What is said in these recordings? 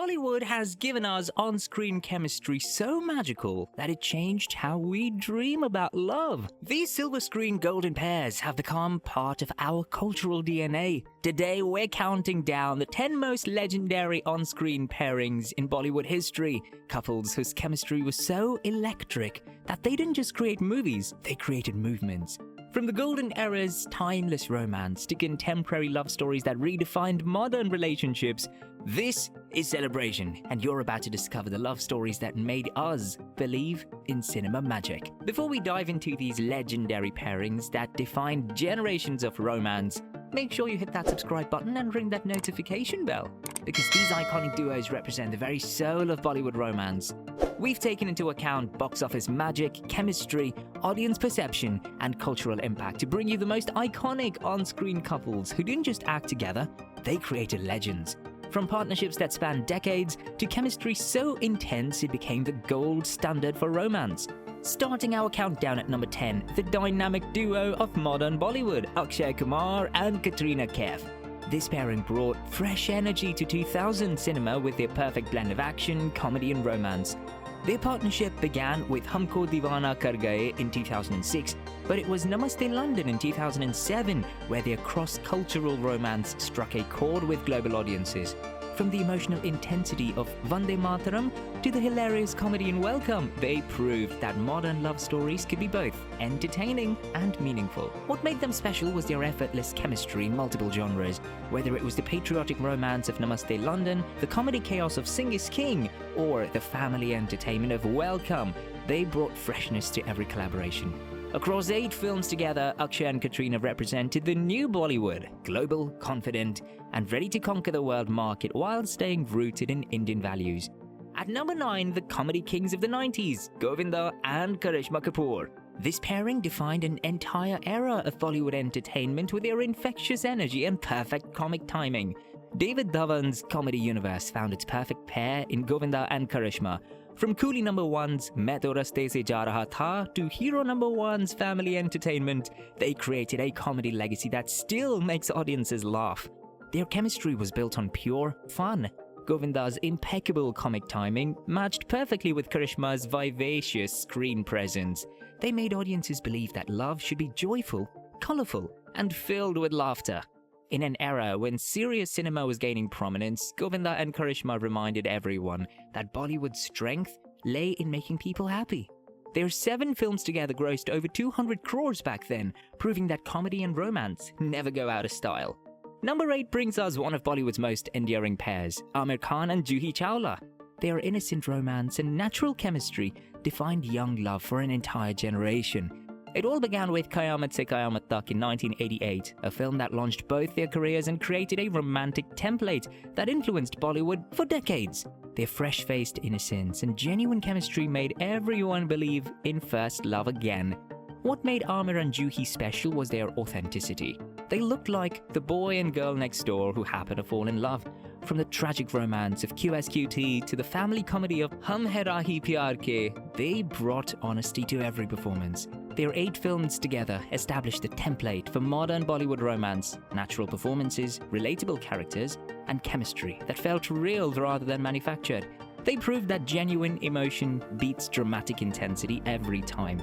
Bollywood has given us on-screen chemistry so magical that it changed how we dream about love. These silver screen golden pairs have become part of our cultural DNA. Today, we're counting down the 10 most legendary on-screen pairings in Bollywood history. Couples whose chemistry was so electric that they didn't just create movies, they created movements. From the golden era's timeless romance to contemporary love stories that redefined modern relationships, this is CelebrAsian, and you're about to discover the love stories that made us believe in cinema magic. Before we dive into these legendary pairings that defined generations of romance, make sure you hit that subscribe button and ring that notification bell, because these iconic duos represent the very soul of Bollywood romance. We've taken into account box office magic, chemistry, audience perception, and cultural impact to bring you the most iconic on-screen couples who didn't just act together, they created legends. From partnerships that span decades to chemistry so intense it became the gold standard for romance. Starting our countdown at number 10, the dynamic duo of modern Bollywood, Akshai Kumar and Katrina Kaif. This pairing brought fresh energy to 2000 cinema with their perfect blend of action, comedy and romance. Their partnership began with Humko Deewana Kar Gaye in 2006, but it was Namaste London in 2007 where their cross-cultural romance struck a chord with global audiences. From the emotional intensity of Vande Mataram to the hilarious comedy in Welcome, they proved that modern love stories could be both entertaining and meaningful. What made them special was their effortless chemistry in multiple genres, whether it was the patriotic romance of Namaste London, the comedy chaos of Sing is King, or the family entertainment of Welcome. They brought freshness to every collaboration. Across 8 films together, Akshai and Katrina represented the new Bollywood, global, confident, and ready to conquer the world market while staying rooted in Indian values. At number 9, the comedy kings of the 90s, Govinda and Karisma Kapoor. This pairing defined an entire era of Bollywood entertainment with their infectious energy and perfect comic timing. David Dhawan's comedy universe found its perfect pair in Govinda and Karisma. From Coolie number 1's Main To Raste Se Ja Raha Tha to Hero number 1's family entertainment, they created a comedy legacy that still makes audiences laugh. Their chemistry was built on pure fun. Govinda's impeccable comic timing matched perfectly with Karishma's vivacious screen presence. They made audiences believe that love should be joyful, colorful, and filled with laughter. In an era when serious cinema was gaining prominence, Govinda and Karisma reminded everyone that Bollywood's strength lay in making people happy. Their 7 films together grossed over 200 crores back then, proving that comedy and romance never go out of style. Number 8 brings us one of Bollywood's most endearing pairs, Aamir Khan and Juhi Chawla. Their innocent romance and natural chemistry defined young love for an entire generation. It all began with Qayamat Se Qayamat Tak in 1988, a film that launched both their careers and created a romantic template that influenced Bollywood for decades. Their fresh-faced innocence and genuine chemistry made everyone believe in first love again. What made Aamir and Juhi special was their authenticity. They looked like the boy and girl next door who happened to fall in love. From the tragic romance of QSQT to the family comedy of Hum Hai Rahi Pyar Ke, they brought honesty to every performance. Their 8 films together established the template for modern Bollywood romance, natural performances, relatable characters, and chemistry that felt real rather than manufactured. They proved that genuine emotion beats dramatic intensity every time.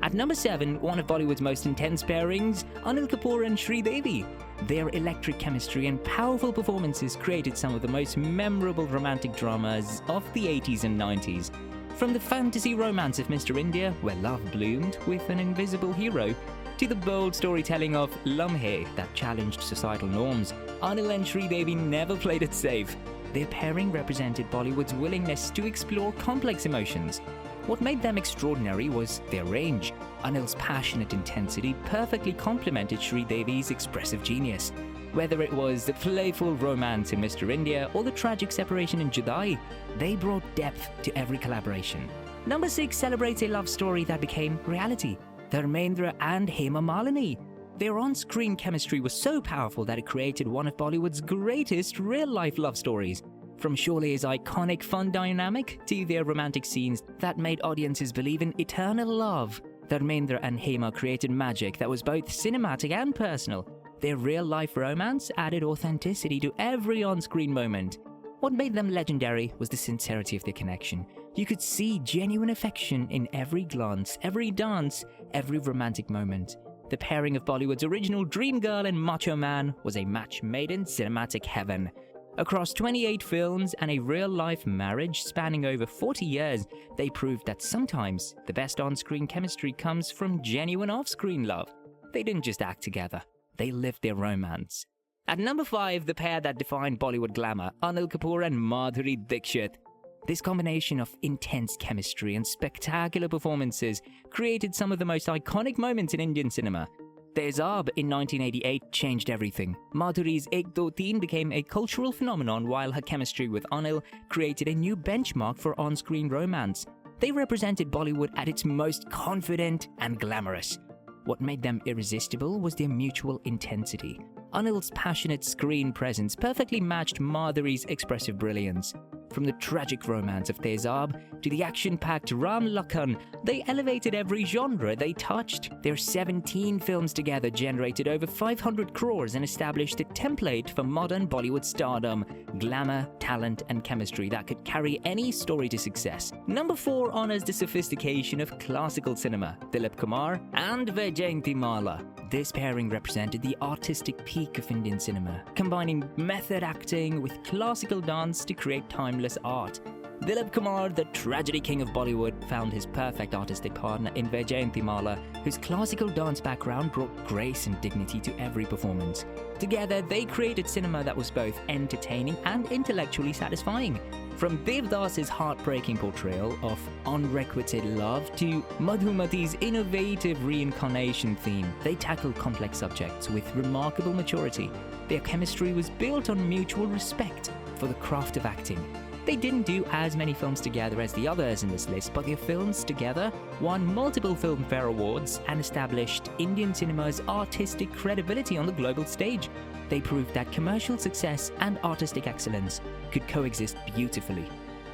At number 7, one of Bollywood's most intense pairings, Anil Kapoor and Shri Devi. Their electric chemistry and powerful performances created some of the most memorable romantic dramas of the 80s and 90s. From the fantasy romance of Mr. India, where love bloomed with an invisible hero, to the bold storytelling of Lamhe that challenged societal norms, Anil and Shri Devi never played it safe. Their pairing represented Bollywood's willingness to explore complex emotions. What made them extraordinary was their range. Anil's passionate intensity perfectly complemented Shri Devi's expressive genius. Whether it was the playful romance in Mr. India or the tragic separation in Judai, they brought depth to every collaboration. Number 6 celebrates a love story that became reality. Dharmendra and Hema Malini. Their on-screen chemistry was so powerful that it created one of Bollywood's greatest real-life love stories. From Shole's iconic fun dynamic to their romantic scenes that made audiences believe in eternal love, Dharmendra and Hema created magic that was both cinematic and personal. Their real-life romance added authenticity to every on-screen moment. What made them legendary was the sincerity of their connection. You could see genuine affection in every glance, every dance, every romantic moment. The pairing of Bollywood's original dream girl and macho man was a match made in cinematic heaven. Across 28 films and a real-life marriage spanning over 40 years, they proved that sometimes the best on-screen chemistry comes from genuine off-screen love. They didn't just act together, they lived their romance. At number 5, the pair that defined Bollywood glamour, Anil Kapoor and Madhuri Dixit. This combination of intense chemistry and spectacular performances created some of the most iconic moments in Indian cinema. Tezaab in 1988 changed everything. Madhuri's Ek Do Teen became a cultural phenomenon, while her chemistry with Anil created a new benchmark for on-screen romance. They represented Bollywood at its most confident and glamorous. What made them irresistible was their mutual intensity. Anil's passionate screen presence perfectly matched Madhuri's expressive brilliance. From the tragic romance of Tezaab to the action-packed Ram Lakhan, they elevated every genre they touched. Their 17 films together generated over 500 crores and established a template for modern Bollywood stardom, glamour, talent, and chemistry that could carry any story to success. Number 4 honors the sophistication of classical cinema, Dilip Kumar and Vaijayanti Mala. This pairing represented the artistic peak of Indian cinema, combining method acting with classical dance to create timeless art. Dilip Kumar, the tragedy king of Bollywood, found his perfect artistic partner in Vaijayanti Mala, whose classical dance background brought grace and dignity to every performance. Together, they created cinema that was both entertaining and intellectually satisfying. From Devdas's heartbreaking portrayal of unrequited love to Madhumati's innovative reincarnation theme, they tackled complex subjects with remarkable maturity. Their chemistry was built on mutual respect for the craft of acting. They didn't do as many films together as the others in this list, but their films together won multiple Filmfare Awards and established Indian cinema's artistic credibility on the global stage. They proved that commercial success and artistic excellence could coexist beautifully.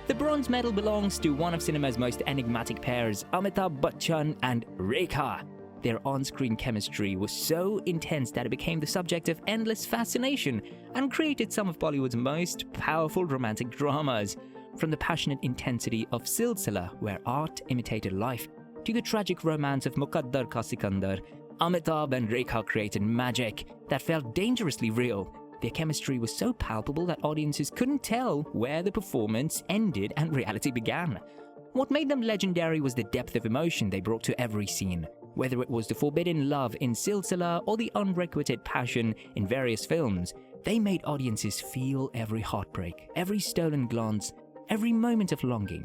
The bronze medal belongs to one of cinema's most enigmatic pairs, Amitabh Bachchan and Rekha. Their on-screen chemistry was so intense that it became the subject of endless fascination and created some of Bollywood's most powerful romantic dramas. From the passionate intensity of Silsila, where art imitated life, to the tragic romance of Muqaddar Ka Sikandar, Amitabh and Rekha created magic that felt dangerously real. Their chemistry was so palpable that audiences couldn't tell where the performance ended and reality began. What made them legendary was the depth of emotion they brought to every scene. Whether it was the forbidden love in Silsila or the unrequited passion in various films, they made audiences feel every heartbreak, every stolen glance, every moment of longing.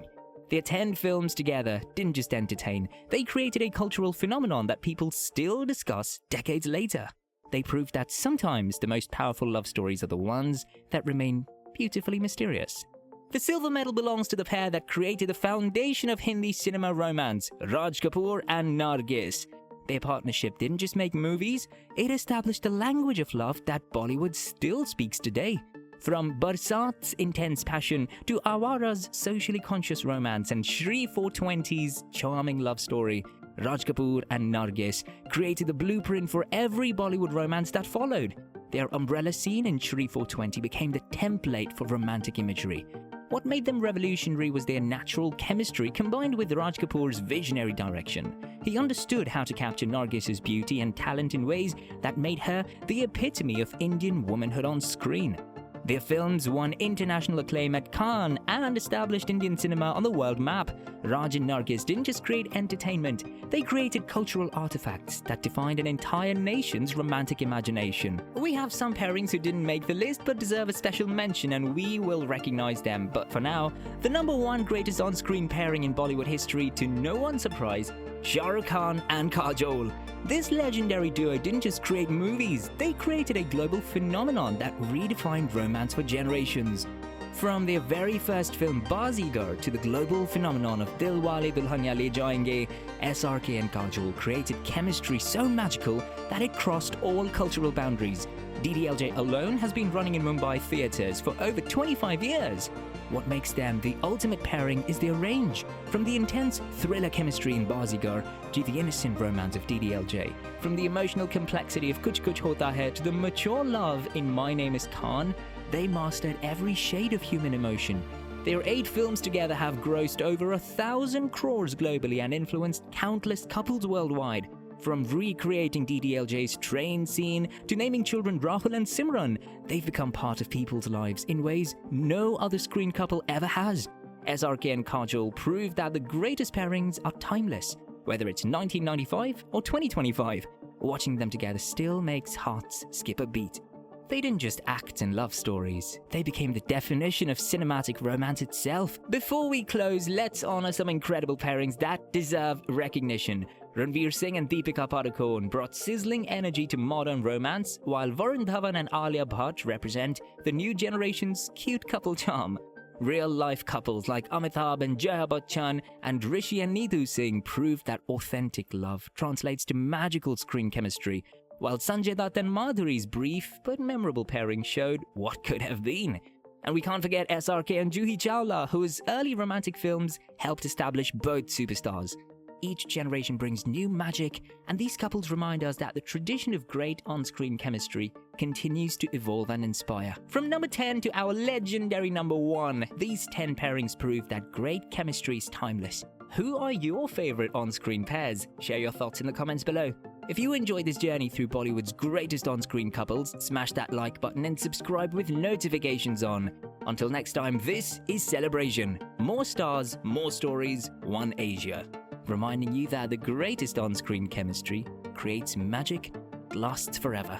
Their 10 films together didn't just entertain, they created a cultural phenomenon that people still discuss decades later. They proved that sometimes the most powerful love stories are the ones that remain beautifully mysterious. The silver medal belongs to the pair that created the foundation of Hindi cinema romance, Raj Kapoor and Nargis. Their partnership didn't just make movies, it established a language of love that Bollywood still speaks today. From Barsat's intense passion to Awara's socially conscious romance and Shri 420's charming love story, Raj Kapoor and Nargis created the blueprint for every Bollywood romance that followed. Their umbrella scene in Shri 420 became the template for romantic imagery. What made them revolutionary was their natural chemistry combined with Raj Kapoor's visionary direction. He understood how to capture Nargis's beauty and talent in ways that made her the epitome of Indian womanhood on screen. Their films won international acclaim at Cannes and established Indian cinema on the world map. Raj and Nargis didn't just create entertainment, they created cultural artifacts that defined an entire nation's romantic imagination. We have some pairings who didn't make the list but deserve a special mention, and we will recognize them. But for now, the number 1 greatest on-screen pairing in Bollywood history, to no one's surprise, Shah Rukh Khan and Kajol. This legendary duo didn't just create movies, they created a global phenomenon that redefined romance for generations. From their very first film Bazigar to the global phenomenon of Dilwale Dulhania Le Jayenge, SRK and Kajol created chemistry so magical that it crossed all cultural boundaries. DDLJ alone has been running in Mumbai theatres for over 25 years. What makes them the ultimate pairing is their range, from the intense thriller chemistry in Bazigar to the innocent romance of DDLJ, from the emotional complexity of Kuch Kuch Hota Hai to the mature love in My Name is Khan. they mastered every shade of human emotion. Their 8 films together have grossed over 1,000 crores globally and influenced countless couples worldwide. From recreating DDLJ's train scene to naming children Rahul and Simran, they've become part of people's lives in ways no other screen couple ever has. SRK and Kajol proved that the greatest pairings are timeless, whether it's 1995 or 2025. Watching them together still makes hearts skip a beat. They didn't just act in love stories, they became the definition of cinematic romance itself. Before we close, let's honor some incredible pairings that deserve recognition. Ranveer Singh and Deepika Padukone brought sizzling energy to modern romance, while Varun Dhawan and Alia Bhatt represent the new generation's cute couple charm. Real-life couples like Amitabh and Bachchan and Rishi and Neetu Singh proved that authentic love translates to magical screen chemistry, while Sanjay Dutt and Madhuri's brief but memorable pairing showed what could have been. And we can't forget SRK and Juhi Chawla, whose early romantic films helped establish both superstars. Each generation brings new magic, and these couples remind us that the tradition of great on-screen chemistry continues to evolve and inspire. From number 10 to our legendary number 1, these 10 pairings prove that great chemistry is timeless. Who are your favorite on-screen pairs? Share your thoughts in the comments below. If you enjoyed this journey through Bollywood's greatest on-screen couples, smash that like button and subscribe with notifications on. Until next time, this is CelebrAsian. More stars, more stories, one Asia. Reminding you that the greatest on-screen chemistry creates magic that lasts forever.